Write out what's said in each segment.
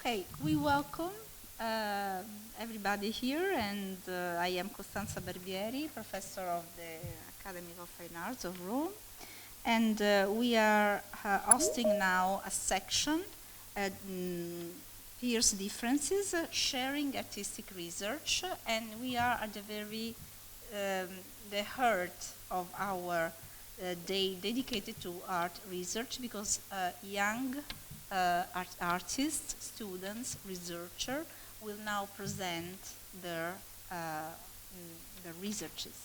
Okay, we welcome everybody here, and I am Costanza Barbieri, professor of the Academy of Fine Arts of Rome, and we are hosting now a section at Peers Differences, Sharing Artistic Research, and we are at the very the heart of our day dedicated to art research, because young artists, students, researchers will now present their researches.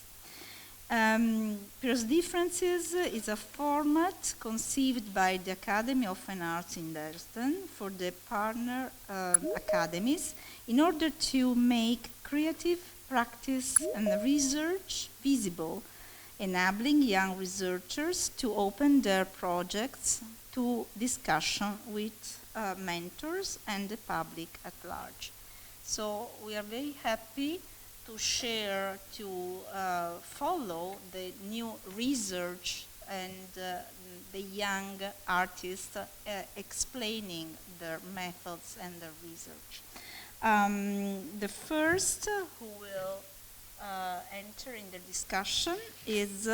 Peers Differences is a format conceived by the Academy of Fine Arts in Dresden for the partner academies in order to make creative practice and research visible, enabling young researchers to open their projects to discussion with mentors and the public at large. So we are very happy to share, to follow the new research and the young artists explaining their methods and their research. The first who will enter in the discussion is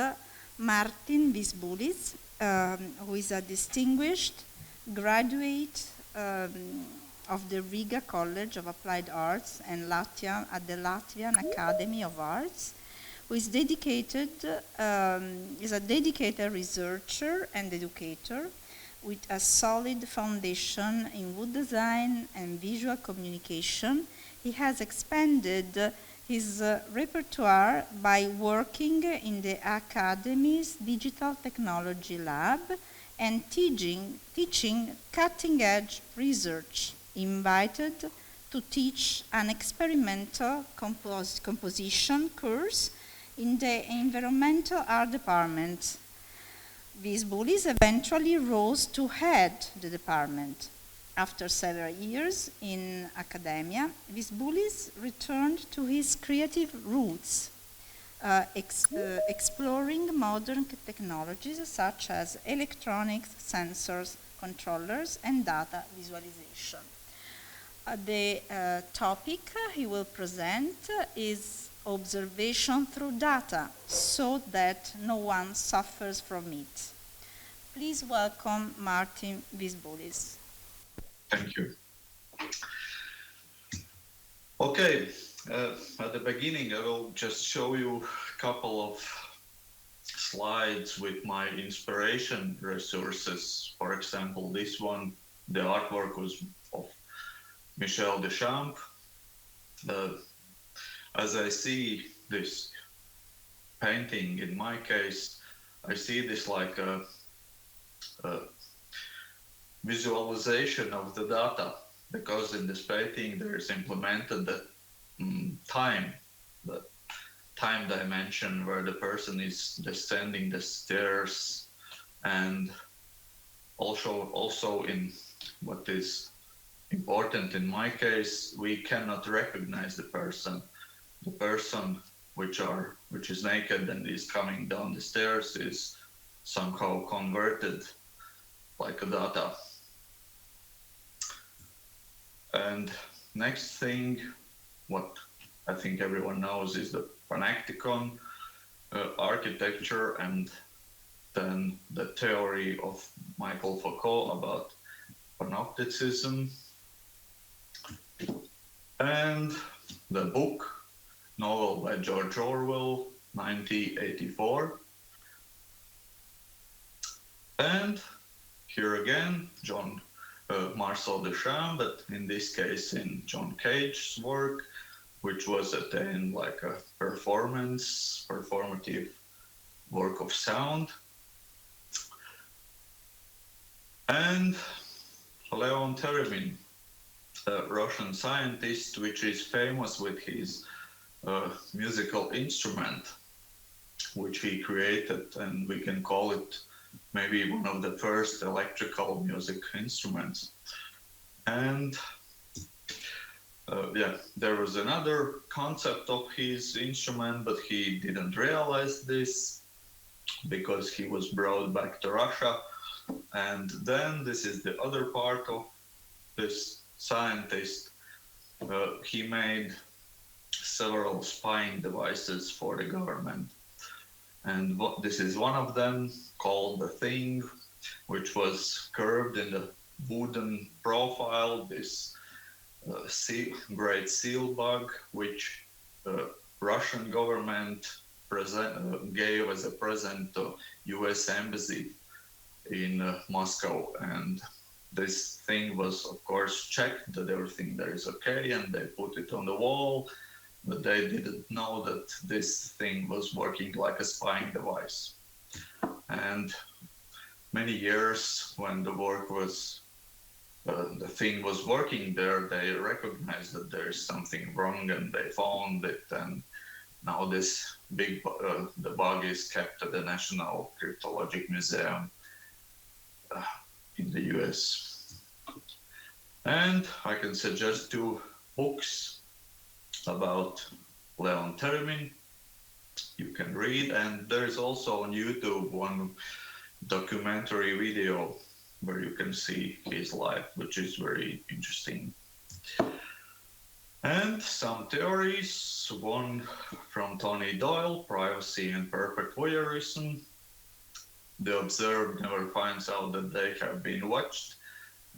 Martin Vizbulis, who is a distinguished graduate of the Riga College of Applied Arts and at the Latvian Academy of Arts, who is is a dedicated researcher and educator with a solid foundation in wood design and visual communication. He has expanded his repertoire by working in the Academy's Digital Technology Lab and teaching cutting-edge research. Invited to teach an experimental composition course in the Environmental Art Department. Vizbulis eventually rose to head the department. After several years in academia, Vizbulis returned to his creative roots, exploring modern technologies such as electronics, sensors, controllers, and data visualization. The topic he will present is observation through data, so that no one suffers from it. Please welcome Martin Vizbulis. Thank you. Okay, at the beginning I will just show you a couple of slides with my inspiration resources. For example, this one, the artwork was of Michel Duchamp. As I see this painting, in my case, I see this like a visualization of the data, because in this painting there is implemented the time dimension where the person is descending the stairs, and also in what is important in my case, we cannot recognize the person which is naked and is coming down the stairs is somehow converted like a data. And next thing, what I think everyone knows, is the panopticon architecture, and then the theory of Michael Foucault about panopticism, and the book, novel by George Orwell, 1984. And here again, Marcel Duchamp, but in this case in John Cage's work, which was attained like a performative work of sound. And Leon Taemen, a Russian scientist, which is famous with his musical instrument, which he created, and we can call it maybe one of the first electrical music instruments. And there was another concept of his instrument, but he didn't realize this because he was brought back to Russia. And then this is the other part of this scientist. He made several spying devices for the government. And this is one of them, called the Thing, which was curved in the wooden profile, this great seal bug, which Russian government gave as a present to US embassy in Moscow. And this thing was, of course, checked that everything there is okay, and they put it on the wall, but they didn't know that this thing was working like a spying device. And many years when the work was the thing was working there, they recognized that there is something wrong, and they found it. And now this the bug is kept at the National Cryptologic Museum in the US. And I can suggest 2 books about Leon Taemen you can read, and there's also on YouTube one documentary video where you can see his life, which is very interesting. And some theories, one from Tony Doyle, Privacy and Perfect Voyeurism. The observed never finds out that they have been watched,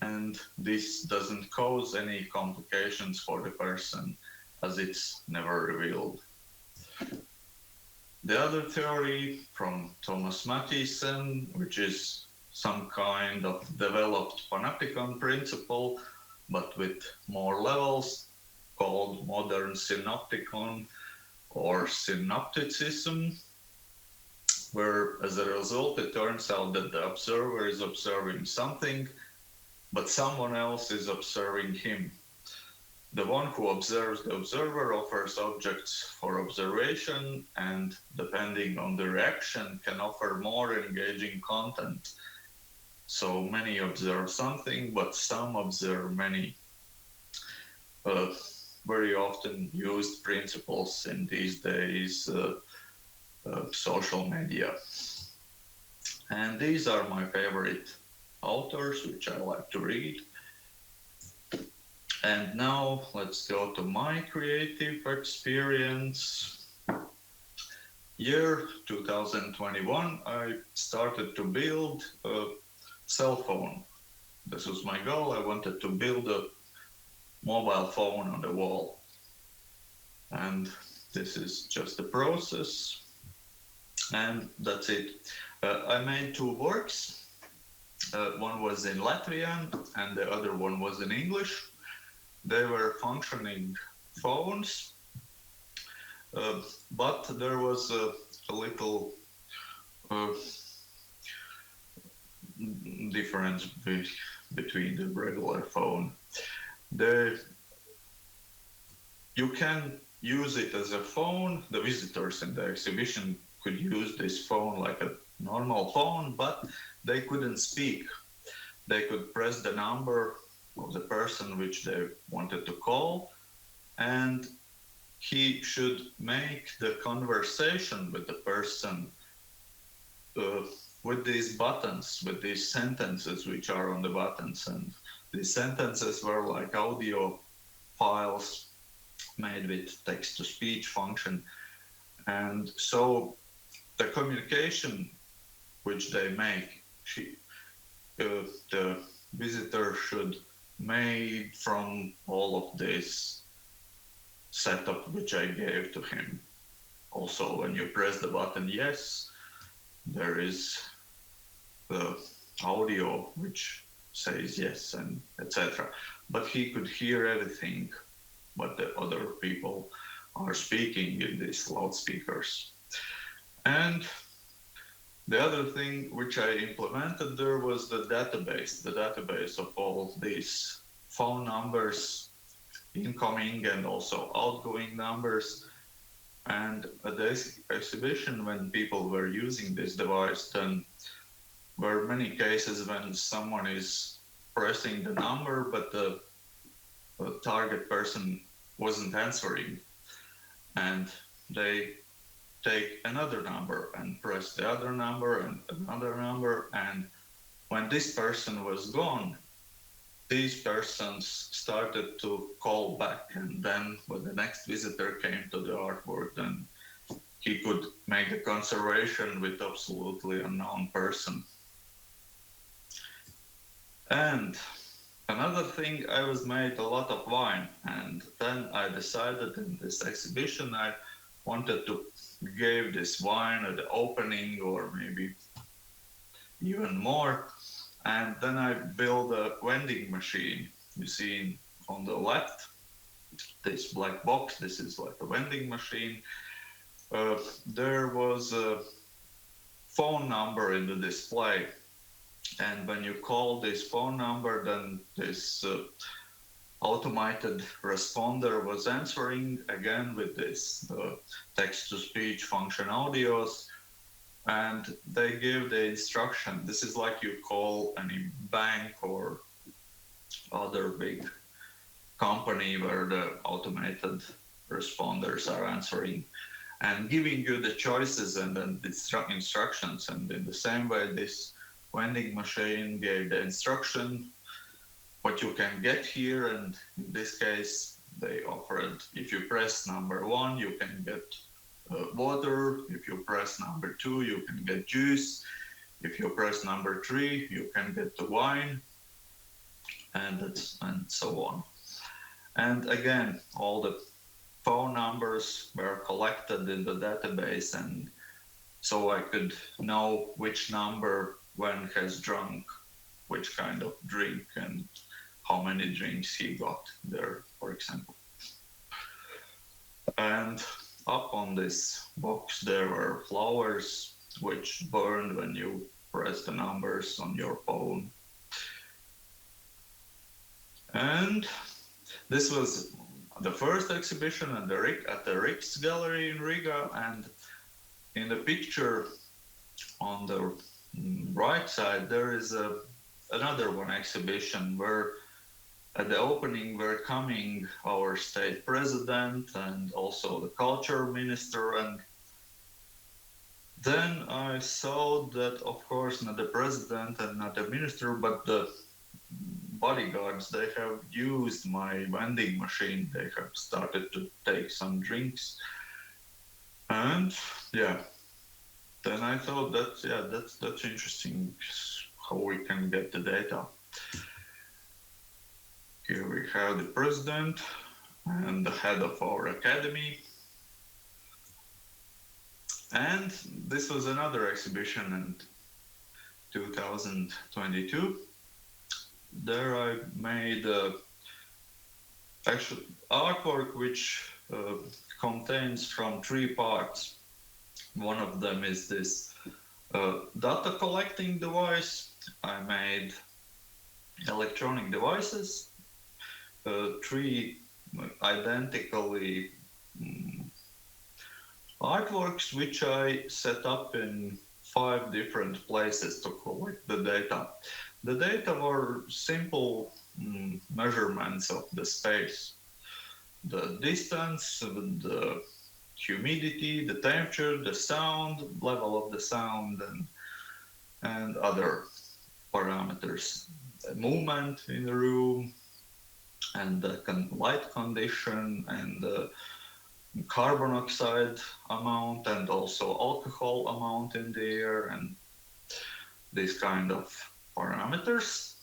and this doesn't cause any complications for the person, as it's never revealed. The other theory from Thomas Mathieson, which is some kind of developed panopticon principle, but with more levels, called modern synopticon or synopticism, where as a result it turns out that the observer is observing something, but someone else is observing him. The one who observes the observer offers objects for observation, and depending on the reaction can offer more engaging content. So many observe something, but some observe many. Very often used principles in these days, social media. And these are my favorite authors, which I like to read. And now let's go to my creative experience. Year 2021, I started to build a cell phone. This was my goal. I wanted to build a mobile phone on the wall. And this is just the process. And that's it. I made 2 works. One was in Latvian and the other one was in English. They were functioning phones, but there was a little difference between the regular phone. You can use it as a phone. The visitors in the exhibition could use this phone like a normal phone, but they couldn't speak. They could press the number of the person which they wanted to call, and he should make the conversation with the person with these buttons, with these sentences which are on the buttons. And these sentences were like audio files made with text-to-speech function. And so the communication which they make, the visitor should made from all of this setup which I gave to him. Also, when you press the button yes, there is the audio which says yes, and etc. But he could hear everything what the other people are speaking in these loudspeakers. And the other thing which I implemented there was the database of all these phone numbers, incoming and also outgoing numbers. And at the exhibition, when people were using this device, then were many cases when someone is pressing the number, but the target person wasn't answering. And they take another number and press the other number and another number. And when this person was gone, these persons started to call back, and then when the next visitor came to the artwork, then he could make a conservation with absolutely unknown person. And another thing, I was made a lot of wine, and then I decided in this exhibition I wanted to give this wine at the opening or maybe even more. And then I built a vending machine. You see on the left, this black box, this is like a vending machine. There was a phone number in the display. And when you call this phone number, then this automated responder was answering again with this text-to-speech function audios, and they give the instruction. This is like you call any bank or other big company where the automated responders are answering and giving you the choices and then the instructions. And in the same way, this vending machine gave the instruction what you can get here, and in this case they offered, if you press number 1 you can get water, if you press number 2 you can get juice, if you press number 3 you can get the wine, and so on. And again, all the phone numbers were collected in the database, and so I could know which number when has drunk which kind of drink and how many drinks he got there, for example. And up on this box there were flowers which burned when you press the numbers on your phone. And this was the first exhibition at the Riks Gallery in Riga, and in the picture on the right side there is another one exhibition where at the opening were coming our state president and also the culture minister, and then I saw that of course not the president and not the minister but the bodyguards, they have used my vending machine, they have started to take some drinks, and yeah, then I thought that that's interesting how we can get the data. Here we have the president and the head of our academy. And this was another exhibition in 2022. There I made actually artwork which contains from 3 parts. One of them is this data collecting device. I made electronic devices, 3 identically artworks which I set up in 5 different places to collect the data. The data were simple measurements of the space, the distance, the humidity, the temperature, the sound, level of the sound, and other parameters, the movement in the room, and the light condition, and the carbon oxide amount, and also alcohol amount in the air, and these kind of parameters.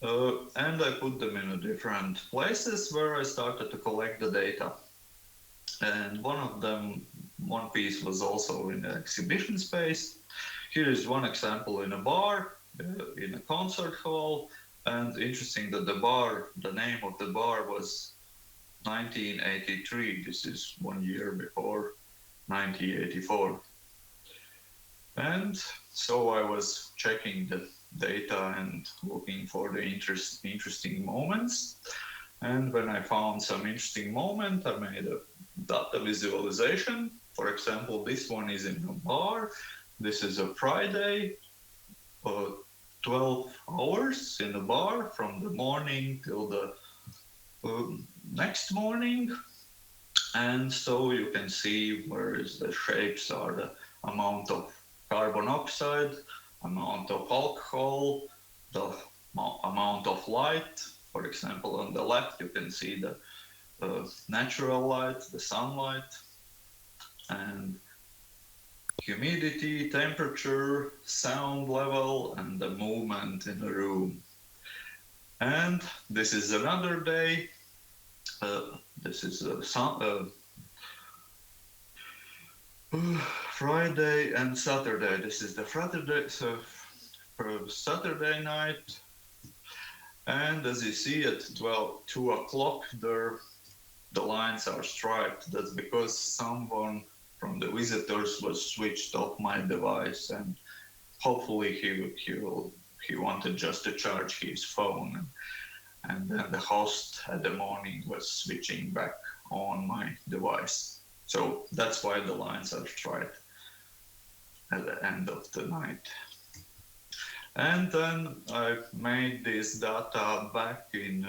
And I put them in different places where I started to collect the data. And one piece was also in the exhibition space. Here is one example in a bar, in a concert hall, and interesting that the name of the bar was 1983. This is 1 year before 1984. And so I was checking the data and looking for the interesting moments. And when I found some interesting moment, I made a data visualization. For example, this one is in a bar. This is a Friday, 12 hours in the bar from the morning till the next morning. And so you can see where is the shapes are, the amount of carbon oxide, amount of alcohol, the amount of light, For example, on the left you can see the natural light, the sunlight, and humidity, temperature, sound level, and the movement in the room. And this is another day. This is Friday and Saturday. This is the Friday, so Saturday night. And as you see at 2 o'clock, the lines are striped. That's because someone from the visitors was switched off my device, and hopefully he wanted just to charge his phone, and then the host at the morning was switching back on my device. So that's why the lines are striped at the end of the night. And then I made this data back in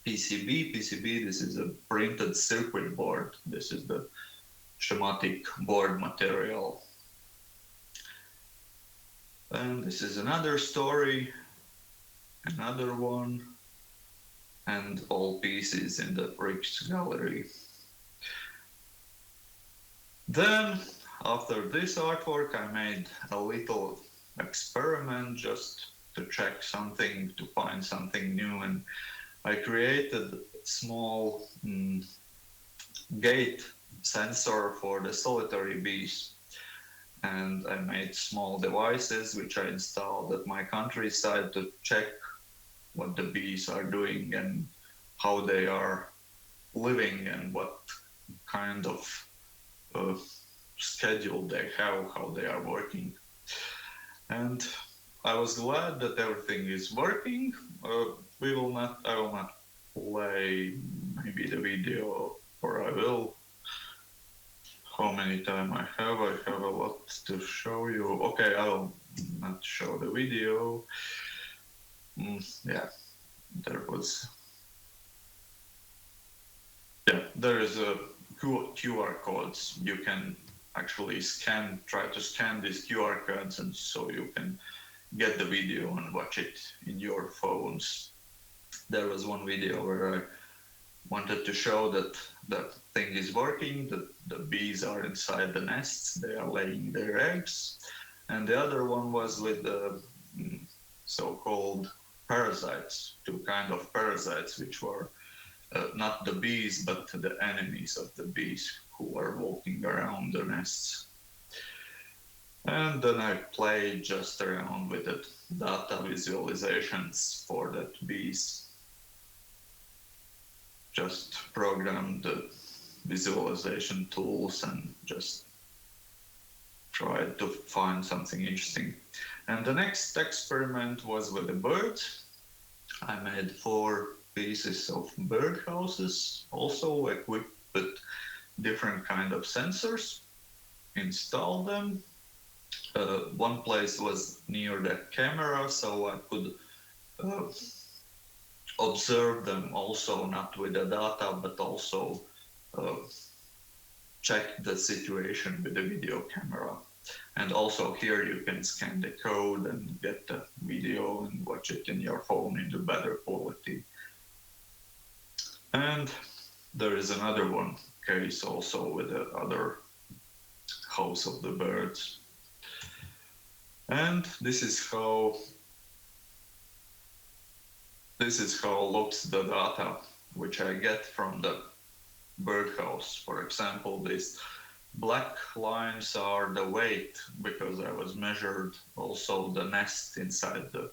PCB. PCB, this is a printed circuit board. This is the schematic board material. And this is another story, another one, and all pieces in the Riga gallery. Then, after this artwork, I made a little experiment just to check something, to find something new, and I created a small gate sensor for the solitary bees, and I made small devices which I installed at my countryside to check what the bees are doing and how they are living and what kind of schedule they have, how they are working. And I was glad that everything is working. I will not play maybe the video, or I will. How many time I have? I have a lot to show you. Okay, I'll not show the video. Yeah, there is a QR codes. You can actually try to scan these QR codes, and so you can get the video and watch it in your phones. There was one video where I wanted to show that the thing is working, that the bees are inside the nests, they are laying their eggs. And the other one was with the so-called parasites, two kind of parasites, which were not the bees, but the enemies of the bees who were walking around the nests. And then I played just around with the data visualizations for that bees. Just programmed the visualization tools and just tried to find something interesting. And the next experiment was with the birds. I made 4 pieces of bird houses, also equipped with different kind of sensors, installed them. One place was near the camera, so I could observe them also, not with the data, but also check the situation with the video camera. And also here you can scan the code and get the video and watch it in your phone in the better quality. And there is another one case also with the other house of the birds. And this is how looks the data which I get from the birdhouse. For example, these black lines are the weight, because I was measured also the nest inside the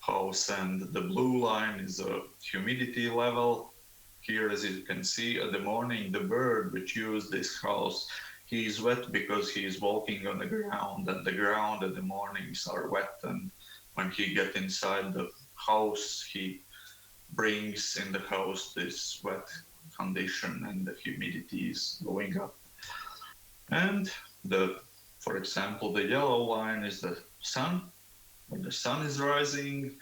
house, and the blue line is a humidity level. Here, as you can see, at the morning, the bird which used this house, he is wet because he is walking on the ground, and the ground at the mornings are wet, and when he gets inside the house, he brings in the house this wet condition, and the humidity is going up. And for example, the yellow line is the sun, when the sun is rising,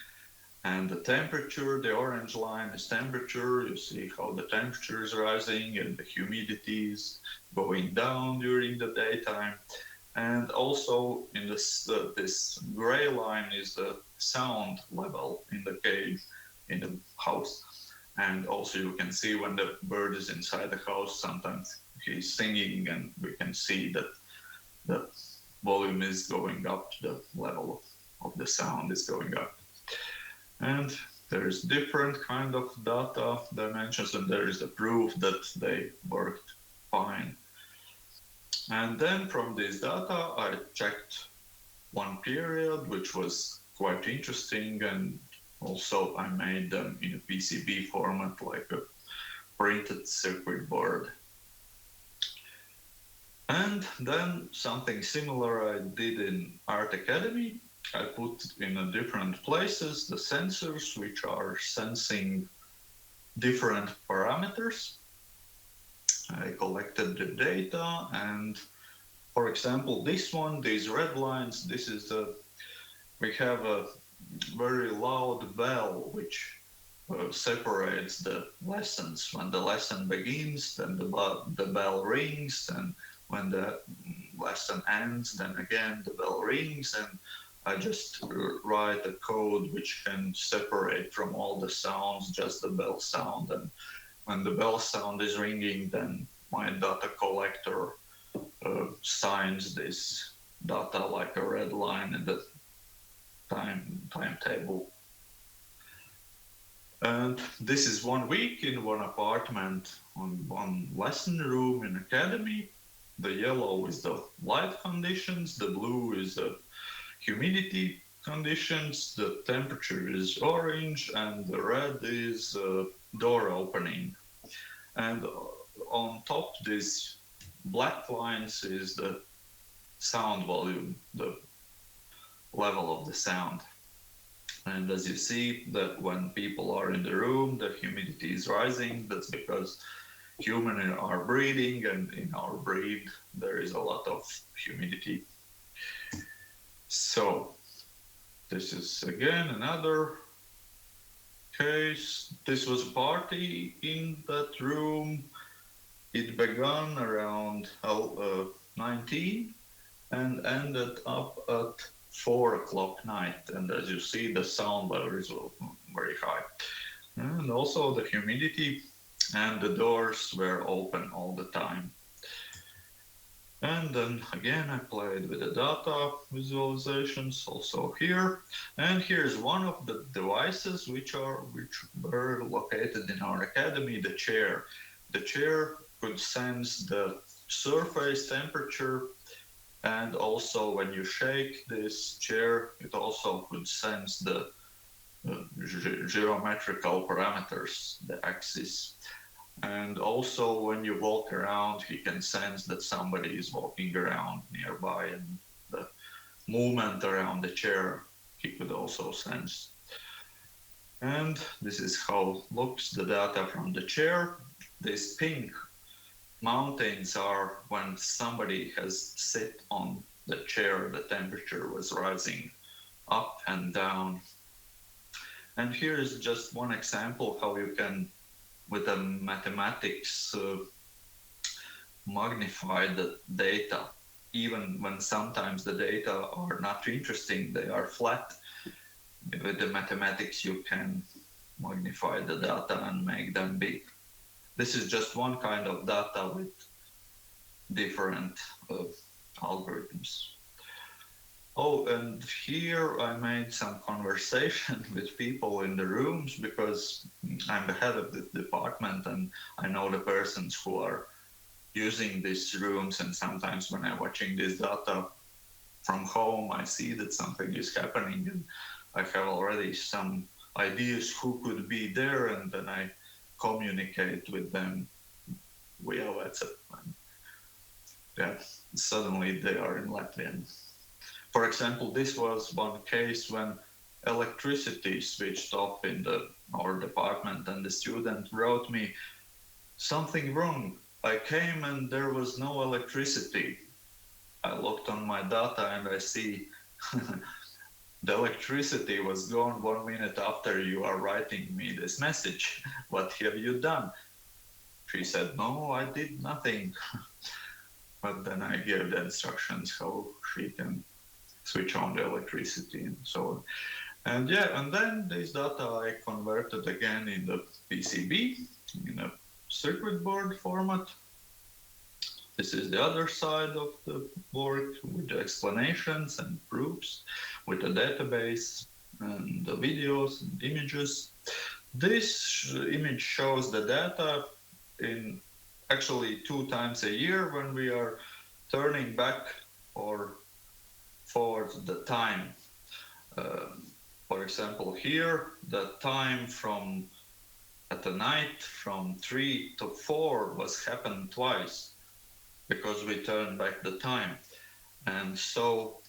and the temperature, the orange line is temperature. You see how the temperature is rising and the humidity is going down during the daytime. And also in this gray line is the sound level in the cage. in the house. And also you can see when the bird is inside the house, sometimes he's singing and we can see that the volume is going up, the level of the sound is going up. And there's different kind of data dimensions, and there is the proof that they worked fine. And then from this data, I checked one period, which was quite interesting, and also I made them in a PCB format, like a printed circuit board. And then something similar I did in Art Academy. I put in a different places the sensors which are sensing different parameters. I collected the data, and for example, this one, these red lines, this is we have a very loud bell which separates the lessons. When the lesson begins, then the bell rings, and when the lesson ends, then again the bell rings, and I just write a code which can separate from all the sounds just the bell sound. And when the bell sound is ringing, then my data collector signs this data like a red line in the timetable. And this is 1 week in one apartment on one lesson room in academy. The yellow is the light conditions, the blue is the humidity conditions, the temperature is orange, and the red is door opening. And on top, these black lines is the sound volume, the level of the sound. And as you see that when people are in the room, the humidity is rising. That's because humans are breathing, and in our breath there is a lot of humidity. So this is again another case. This was a party in that room. It began around 19 and ended up at 4 o'clock night. And as you see, the sound level is very high. And also the humidity and the doors were open all the time. And then again, I played with the data visualizations also here. And here's one of the devices which were located in our academy, the chair. The chair could sense the surface temperature, and also when you shake this chair, it also could sense the geometrical parameters, the axis. And also when you walk around, he can sense that somebody is walking around nearby, and the movement around the chair he could also sense. And this is how looks the data from the chair. These pink mountains are when somebody has sit on the chair, the temperature was rising up and down. And here is just one example how you can, with the mathematics, magnify the data, even when sometimes the data are not interesting, they are flat. With the mathematics, you can magnify the data and make them big. This is just one kind of data with different algorithms. Oh, and here I made some conversation with people in the rooms because I'm the head of the department and I know the persons who are using these rooms, and sometimes when I'm watching this data from home, I see that something is happening and I have already some ideas who could be there, and then I communicate with them via WhatsApp. And yeah, suddenly they are in Latvian. For example, this was one case when electricity switched off in our department, and the student wrote me, "Something wrong. I came and there was no electricity." I looked on my data and I see the electricity was gone 1 minute after you are writing me this message. What have you done? She said, "No, I did nothing." But then I gave the instructions how she can switch on the electricity and so on. And yeah, and then this data I converted again in the PCB in a circuit board format. This is the other side of the work with the explanations and proofs, with the database and the videos and images. This image shows the data in actually 2 times a year when we are turning back or forward the time. For example, here, the time from at the night from 3 to 4 was happened twice because we turned back the time. And so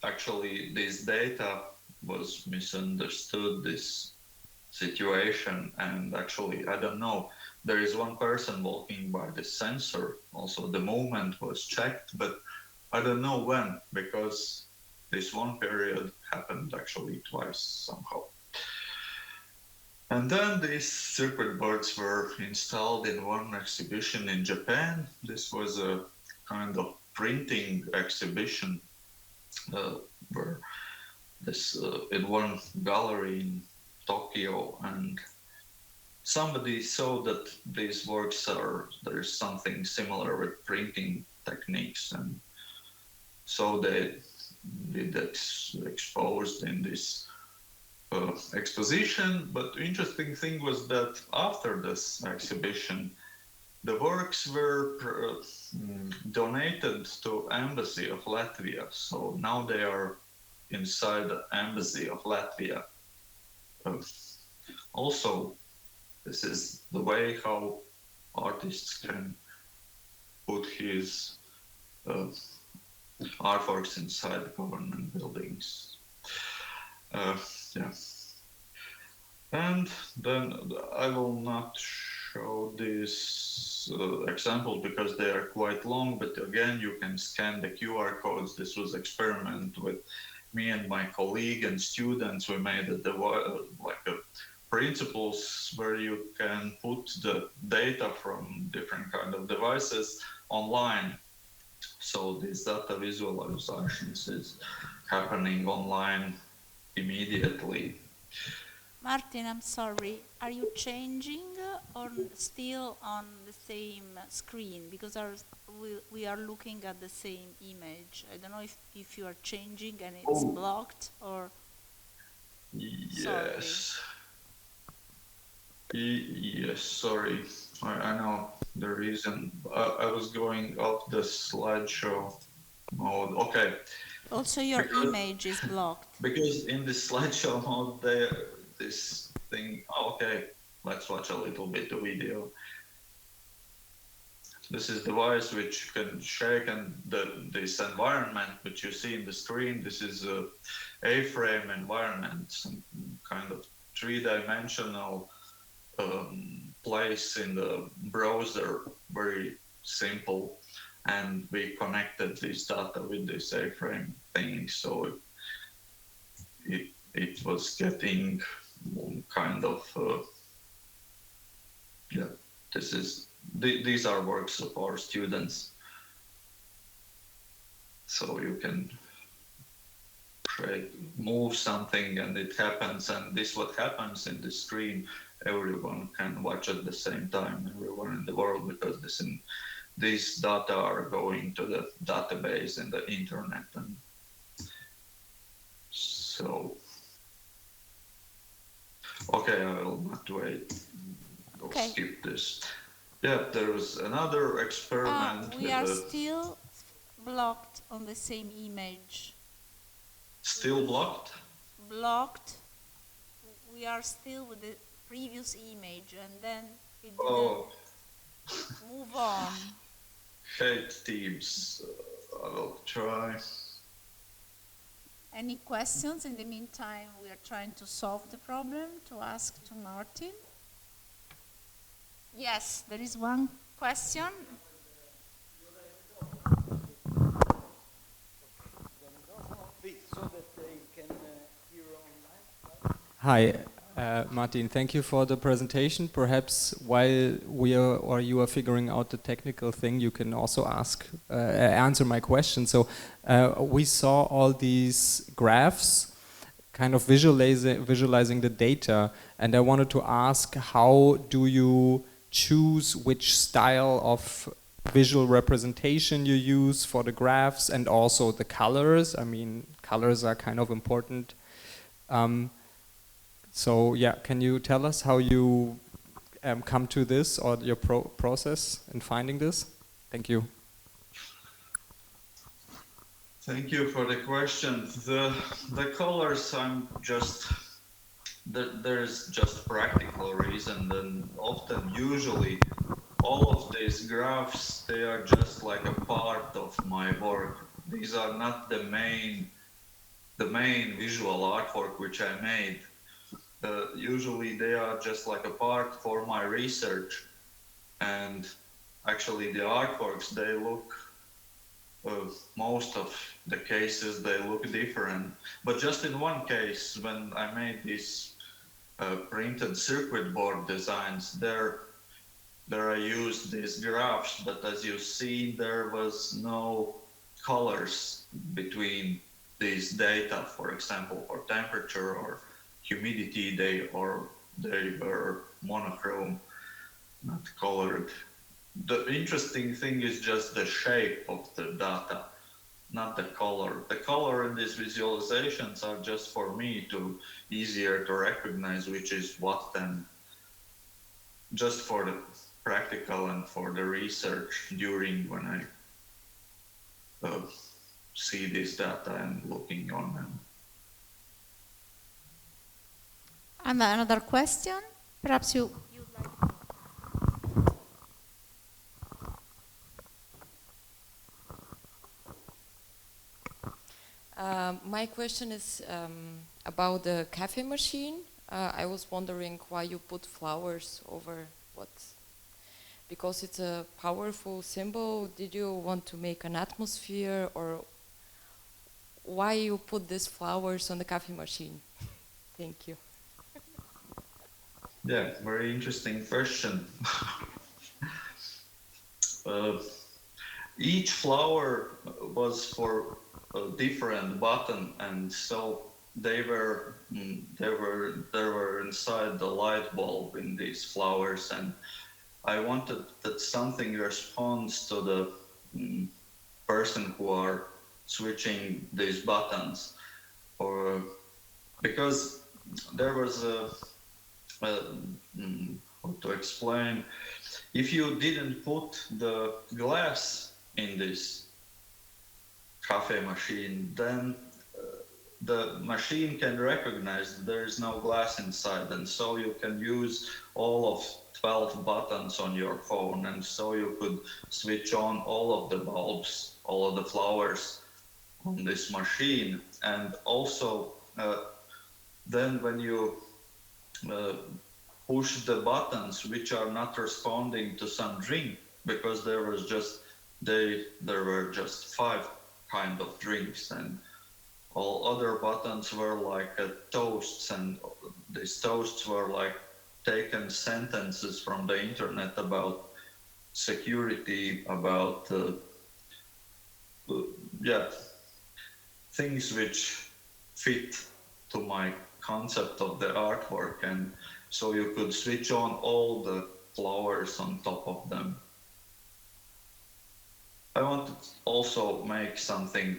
actually this data was misunderstood, this situation, and actually, I don't know, there is one person walking by the sensor, also the movement was checked, but I don't know when, because this one period happened actually twice somehow. And then these circuit boards were installed in one exhibition in Japan. This was a kind of printing exhibition where this in one gallery in Tokyo, and somebody saw that these works there's something similar with printing techniques, and so they did exposed in this exposition. But the interesting thing was that after this exhibition, the works were donated to Embassy of Latvia. So now they are inside the Embassy of Latvia. Also, this is the way how artists can put his artworks inside government buildings. Yeah. And then I will not show these examples because they are quite long, but again, you can scan the QR codes. This was experiment with me and my colleague and students. We made principles where you can put the data from different kind of devices online. So this data visualizations is happening online immediately. Martin, I'm sorry. Are you changing or still on the same screen? Because we are looking at the same image. I don't know if you are changing and it's blocked or... Yes. Yes, sorry. I know the reason. I was going off the slideshow mode. Okay. Also, your image is blocked. Because in the slideshow mode, this thing. Okay, let's watch a little bit of video. This is the device which can shake, and this environment which you see in the screen. This is a A-frame environment, some kind of 3-dimensional place in the browser, very simple, and we connected this data with this A-frame thing, so it was getting kind of yeah. These are works of our students, so you can move something and it happens, and this what happens in the screen. Everyone can watch at the same time, everyone in the world, because these data are going to the database and the internet. And so, okay, I will not wait. I'll skip this. Yeah, there was another experiment. We are still blocked on the same image. Still blocked? Blocked. We are still with the previous image, and then it didn't move on. Hate Teams. I will try. Any questions? In the meantime, we are trying to solve the problem, to ask to Martin. Yes, there is one question. Hi, Martin, thank you for the presentation. Perhaps while you are figuring out the technical thing, you can also answer my question. So we saw all these graphs kind of visualizing the data, and I wanted to ask, how do you choose which style of visual representation you use for the graphs, and also the colors? I mean, colors are kind of important. So yeah, can you tell us how you come to this, or your process in finding this? Thank you. Thank you for the question. The colors, there's just practical reason, and often, usually, all of these graphs, they are just like a part of my work. These are not the main visual artwork which I made. Usually they are just like a part for my research, and actually the artworks, they look, most of the cases, they look different. But just in one case, when I made these printed circuit board designs, there I used these graphs, but as you see, there was no colors between these data. For example, for temperature or humidity, they were monochrome, not colored. The interesting thing is just the shape of the data, not the color. The color in these visualizations are just for me to easier to recognize which is what, and just for the practical and for the research during when I see this data and looking on them. And another question? Perhaps you'd like. My question is about the cafe machine. I was wondering why you put flowers over what? Because it's a powerful symbol. Did you want to make an atmosphere, or why you put these flowers on the coffee machine? Thank you. Yeah, very interesting question. Each flower was for a different button, and so they were inside the light bulb in these flowers, and I wanted that something responds to the person who are switching these buttons, or because there was how to explain, if you didn't put the glass in this cafe machine, then the machine can recognize that there is no glass inside, and so you can use all of 12 buttons on your phone, and so you could switch on all of the bulbs, all of the flowers on this machine. And also then when you push the buttons which are not responding to some drink, because there were just 5 kind of drinks, and all other buttons were like toasts, and these toasts were like taken sentences from the internet about security, about things which fit to my concept of the artwork, and so you could switch on all the flowers on top of them. I wanted to also make something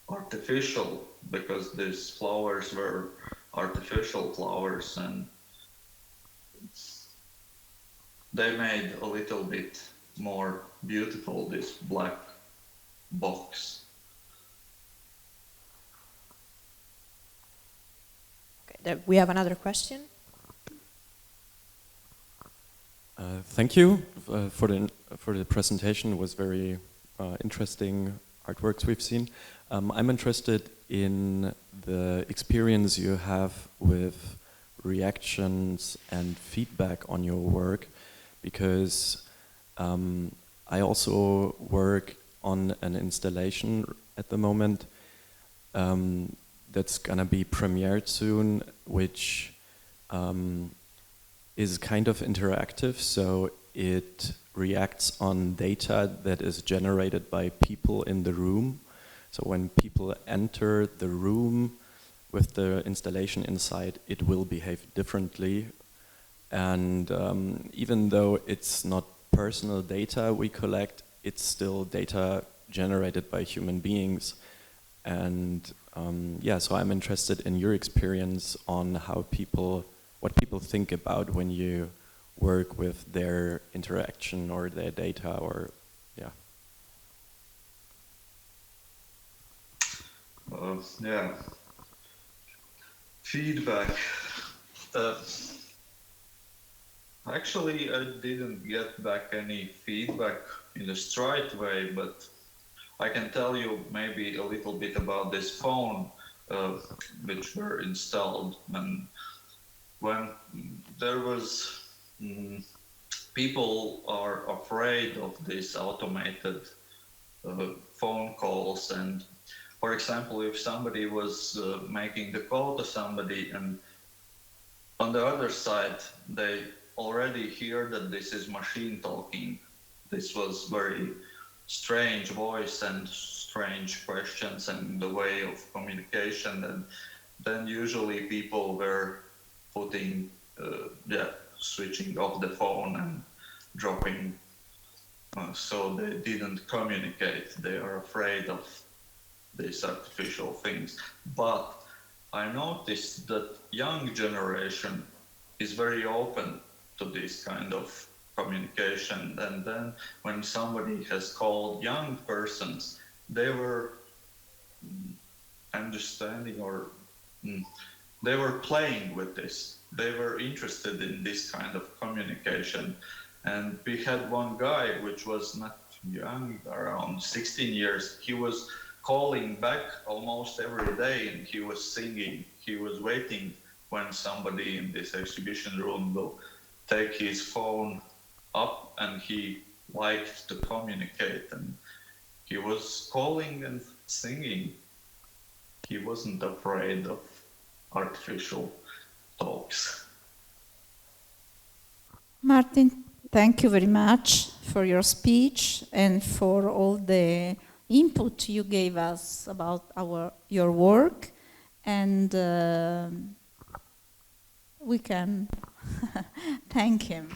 artificial, because these flowers were artificial flowers, and they made a little bit more beautiful this black box. Okay, we have another question. Thank you for the presentation. It was very interesting artworks we've seen. I'm interested in the experience you have with reactions and feedback on your work, because I also work on an installation at the moment that's gonna be premiered soon, which is kind of interactive, so it reacts on data that is generated by people in the room. So when people enter the room, with the installation inside, it will behave differently. And even though it's not personal data we collect, it's still data generated by human beings. And yeah, so I'm interested in your experience on how what people think about when you work with their interaction or their data, or yeah. Yeah. Feedback. Actually, I didn't get back any feedback in a straight way, but I can tell you maybe a little bit about this phone which were installed. And when there was people are afraid of these automated phone calls, and for example, if somebody was making the call to somebody and on the other side they already hear that this is machine talking, this was very strange voice and strange questions and the way of communication, and then usually people were putting switching off the phone and dropping, so they didn't communicate. They are afraid of these artificial things. But I noticed that young generation is very open to this kind of communication, and then when somebody has called young persons, they were understanding, or they were playing with this. They were interested in this kind of communication. And we had one guy which was not young, around 16 years. He was calling back almost every day and he was singing. He was waiting when somebody in this exhibition room will take his phone up, and he liked to communicate, and he was calling and singing. He wasn't afraid of artificial talks. Martin, thank you very much for your speech and for all the input you gave us about your work, and we can thank him.